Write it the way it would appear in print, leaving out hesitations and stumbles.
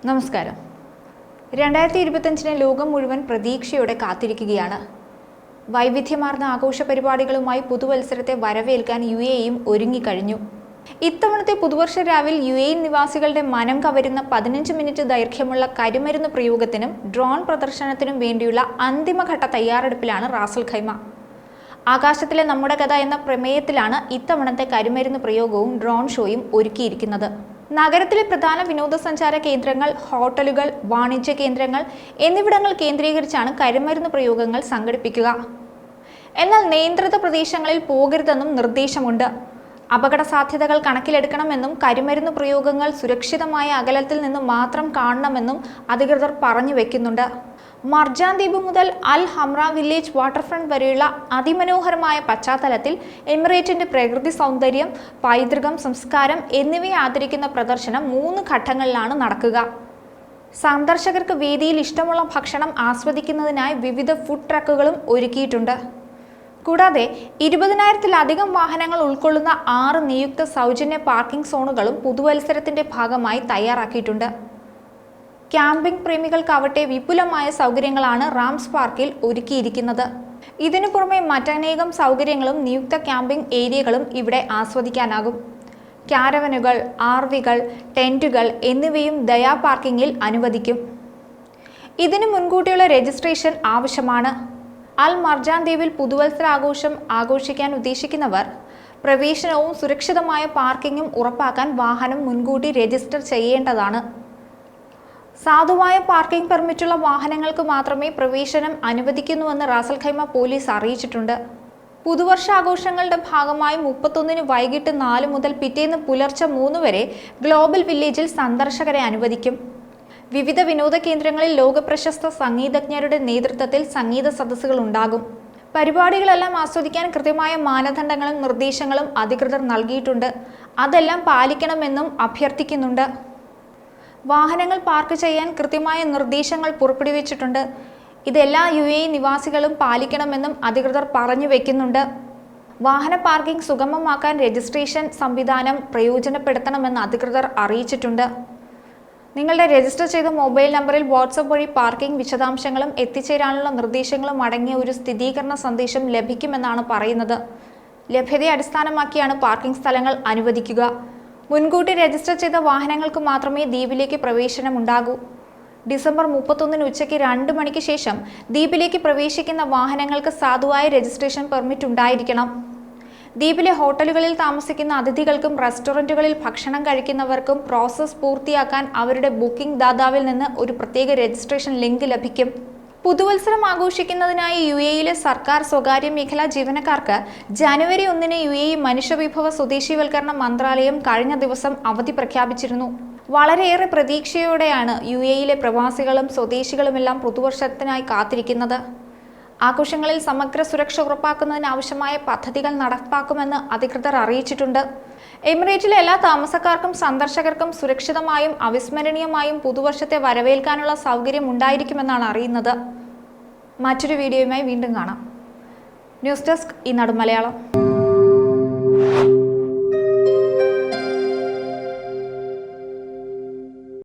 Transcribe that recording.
നമസ്കാരം. 2025 ലോകം മുഴുവൻ പ്രതീക്ഷയോടെ കാത്തിരിക്കുകയാണ്. വൈവിധ്യമാർന്ന ആഘോഷ പരിപാടികളുമായി പുതുവത്സരത്തെ വരവേൽക്കാൻ UAEയും ഒരുങ്ങിക്കഴിഞ്ഞു. ഇത്തവണത്തെ പുതുവർഷ രാവിൽ UAE നിവാസികളുടെ മനം കവരുന്ന 15 മിനിറ്റ് ദൈർഘ്യമുള്ള കരിമരുന്ന് പ്രയോഗത്തിനും ഡ്രോൺ പ്രദർശനത്തിനും വേണ്ടിയുള്ള അന്തിമഘട്ട തയ്യാറെടുപ്പിലാണ് റാസൽ ഖൈമ. ആകാശത്തിലെ നമ്മുടെ കഥ എന്ന പ്രമേയത്തിലാണ് ഇത്തവണത്തെ കരിമരുന്ന് പ്രയോഗവും ഡ്രോൺ ഷോയും ഒരുക്കിയിരിക്കുന്നത്. നഗരത്തിലെ പ്രധാന വിനോദസഞ്ചാര കേന്ദ്രങ്ങൾ, ഹോട്ടലുകൾ, വാണിജ്യ കേന്ദ്രങ്ങൾ എന്നിവിടങ്ങൾ കേന്ദ്രീകരിച്ചാണ് കരിമരുന്ന് പ്രയോഗങ്ങൾ സംഘടിപ്പിക്കുക. എന്നാൽ നിയന്ത്രിത പ്രദേശങ്ങളിൽ പോകരുതെന്നും നിർദ്ദേശമുണ്ട്. അപകട സാധ്യതകൾ കണക്കിലെടുക്കണമെന്നും കരിമരുന്ന് പ്രയോഗങ്ങൾ സുരക്ഷിതമായ അകലത്തിൽ നിന്ന് മാത്രം കാണണമെന്നും അധികൃതർ പറഞ്ഞു വെക്കുന്നുണ്ട്. മർജാൻ ദ്വീപ് മുതൽ അൽ ഹംറ വില്ലേജ് വാട്ടർഫ്രണ്ട് വരെയുള്ള അതിമനോഹരമായ പശ്ചാത്തലത്തിൽ എമിറേറ്റിന്റെ പ്രകൃതി സൗന്ദര്യം, പൈതൃകം, സംസ്കാരം എന്നിവയെ ആദരിക്കുന്ന പ്രദർശനം 3 ഘട്ടങ്ങളിലാണ് നടക്കുക. സന്ദർശകർക്ക് വേദിയിൽ ഇഷ്ടമുള്ള ഭക്ഷണം ആസ്വദിക്കുന്നതിനായി വിവിധ ഫുഡ് ട്രക്കുകളും ഒരുക്കിയിട്ടുണ്ട്. കൂടാതെ 20,000-ലധികം വാഹനങ്ങൾ ഉൾക്കൊള്ളുന്ന 6 നിയുക്ത സൗജന്യ പാർക്കിംഗ് സോണുകളും പുതുവത്സരത്തിന്റെ ഭാഗമായി തയ്യാറാക്കിയിട്ടുണ്ട്. ക്യാമ്പിംഗ് പ്രേമികൾക്കാവട്ടെ വിപുലമായ സൗകര്യങ്ങളാണ് റാംസ് പാർക്കിൽ ഒരുക്കിയിരിക്കുന്നത്. ഇതിനു പുറമെ മറ്റനേകം സൗകര്യങ്ങളും നിയുക്ത ക്യാമ്പിംഗ് ഏരിയകളും ഇവിടെ ആസ്വദിക്കാനാകും. ക്യാരവനുകൾ, RVകൾ, ടെന്റുകൾ എന്നിവയും ദയാ പാർക്കിങ്ങിൽ അനുവദിക്കും. ഇതിനു മുൻകൂട്ടിയുള്ള രജിസ്ട്രേഷൻ ആവശ്യമാണ്. അൽ മർജാൻ ദ്വീപിൽ പുതുവത്സരാഘോഷം ആഘോഷിക്കാൻ ഉദ്ദേശിക്കുന്നവർ പ്രവേശനവും സുരക്ഷിതമായ പാർക്കിങ്ങും ഉറപ്പാക്കാൻ വാഹനം മുൻകൂട്ടി രജിസ്റ്റർ ചെയ്യേണ്ടതാണ്. സാധുവായ പാർക്കിംഗ് പെർമിറ്റുള്ള വാഹനങ്ങൾക്ക് മാത്രമേ പ്രവേശനം അനുവദിക്കുന്നുവെന്ന് റാസൽ ഖൈമ പോലീസ് അറിയിച്ചിട്ടുണ്ട്. പുതുവർഷാഘോഷങ്ങളുടെ ഭാഗമായി 31-ന് വൈകിട്ട് 4 മുതൽ പിറ്റേന്ന് പുലർച്ചെ 3 വരെ ഗ്ലോബൽ വില്ലേജിൽ സന്ദർശകരെ അനുവദിക്കും. വിവിധ വിനോദ കേന്ദ്രങ്ങളിൽ ലോകപ്രശസ്ത സംഗീതജ്ഞരുടെ നേതൃത്വത്തിൽ സംഗീത സദസ്സുകൾ ഉണ്ടാകും. പരിപാടികളെല്ലാം ആസ്വദിക്കാൻ കൃത്യമായ മാനദണ്ഡങ്ങളും നിർദ്ദേശങ്ങളും അധികൃതർ നൽകിയിട്ടുണ്ട്. അതെല്ലാം പാലിക്കണമെന്നും അഭ്യർത്ഥിക്കുന്നുണ്ട്. വാഹനങ്ങൾ പാർക്ക് ചെയ്യാൻ കൃത്യമായ നിർദ്ദേശങ്ങൾ പുറപ്പെടുവിച്ചിട്ടുണ്ട്. ഇതെല്ലാ UAE നിവാസികളും പാലിക്കണമെന്നും അധികൃതർ പറഞ്ഞു വെക്കുന്നുണ്ട്. വാഹന പാർക്കിംഗ് സുഗമമാക്കാൻ രജിസ്ട്രേഷൻ സംവിധാനം പ്രയോജനപ്പെടുത്തണമെന്ന് അധികൃതർ അറിയിച്ചിട്ടുണ്ട്. നിങ്ങളുടെ രജിസ്റ്റർ ചെയ്ത മൊബൈൽ നമ്പറിൽ വാട്സപ്പ് വഴി പാർക്കിംഗ് വിശദാംശങ്ങളും എത്തിച്ചേരാനുള്ള നിർദ്ദേശങ്ങളും അടങ്ങിയ ഒരു സ്ഥിരീകരണ സന്ദേശം ലഭിക്കുമെന്നാണ് പറയുന്നത്. ലഭ്യതയെ അടിസ്ഥാനമാക്കിയാണ് പാർക്കിംഗ് സ്ഥലങ്ങൾ അനുവദിക്കുക. മുൻകൂട്ടി രജിസ്റ്റർ ചെയ്ത വാഹനങ്ങൾക്ക് മാത്രമേ ദ്വീപിലേക്ക് പ്രവേശനം ഉണ്ടാകൂ. ഡിസംബർ 31-ന് ഉച്ചയ്ക്ക് 2 മണിക്ക് ശേഷം ദ്വീപിലേക്ക് പ്രവേശിക്കുന്ന വാഹനങ്ങൾക്ക് സാധുവായ രജിസ്ട്രേഷൻ പെർമിറ്റ് ഉണ്ടായിരിക്കണം. ദ്വീപിലെ ഹോട്ടലുകളിൽ താമസിക്കുന്ന അതിഥികൾക്കും റെസ്റ്റോറൻറ്റുകളിൽ ഭക്ഷണം കഴിക്കുന്നവർക്കും പ്രോസസ്സ് പൂർത്തിയാക്കാൻ അവരുടെ ബുക്കിംഗ് ദാതാവിൽ നിന്ന് ഒരു പ്രത്യേക രജിസ്ട്രേഷൻ ലിങ്ക് ലഭിക്കും. പുതുവത്സരം ആഘോഷിക്കുന്നതിനായി UAEയിലെ സർക്കാർ, സ്വകാര്യ മേഖലാ ജീവനക്കാർക്ക് ജനുവരി 1-ന് UAE മനുഷ്യവിഭവ സ്വദേശീവൽക്കരണ മന്ത്രാലയം കഴിഞ്ഞ ദിവസം അവധി പ്രഖ്യാപിച്ചിരുന്നു. വളരെയേറെ പ്രതീക്ഷയോടെയാണ് UAEയിലെ പ്രവാസികളും സ്വദേശികളുമെല്ലാം പുതുവർഷത്തിനായി കാത്തിരിക്കുന്നത്. ആഘോഷങ്ങളിൽ സമഗ്ര സുരക്ഷ ഉറപ്പാക്കുന്നതിനാവശ്യമായ പദ്ധതികൾ നടപ്പാക്കുമെന്ന് അധികൃതർ അറിയിച്ചിട്ടുണ്ട്. എമിറേറ്റിലെ എല്ലാ താമസക്കാർക്കും സന്ദർശകർക്കും സുരക്ഷിതമായും അവിസ്മരണീയമായും പുതുവർഷത്തെ വരവേൽക്കാനുള്ള സൗകര്യം ഉണ്ടായിരിക്കുമെന്നാണ് അറിയുന്നത്. മറ്റൊരു വീഡിയോയുമായി വീണ്ടും കാണാം. ന്യൂസ് ഡെസ്ക് ഈനാട് മലയാളം.